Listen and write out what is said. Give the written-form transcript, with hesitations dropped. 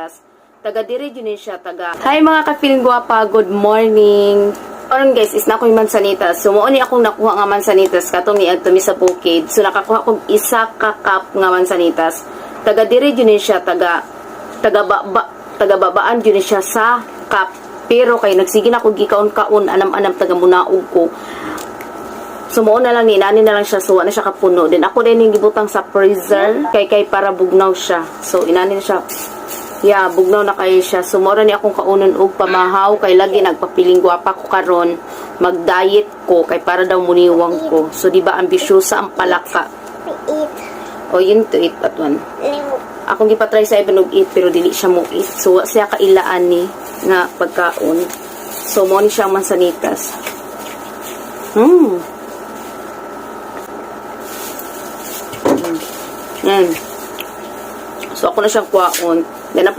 Mansanitas. Taga dire yun siya, taga. Hi mga ka-feeling guwapa, good morning. Karon guys, is na ko yung Mansanitas. So mo ni akong nakuha nga Mansanitas katong ni adto sa bukid. So nakakuha kog isa ka cup nga Mansanitas. Taga dire yun siya, taga babaan yun siya sa cup. Pero kay nagsige na ko gikaon-kaon anam-anam taga munaog ko. Sumuon na lang ni nani na lang siya, suwa na siya kapuno. Then ako din yung gibutang sa freezer kay para bugnaw siya. So inani na siya. Yeah, bugnaw na kayo siya. Sumora ni akong kaunon og pamahaw kay lagi nagpapiling gwapa ko karon. Mag-diet ko kay para daw muniwang ko. So di ba ambisyosa ang palaka. O yun to eat at one. Akong gipatry sa ibang og eat pero dili siya mo eat. So siya kailaan ni nga pagkaon. So mo ni siya Mansanitas. Yan. So, ako na siyang kuwaon. Then,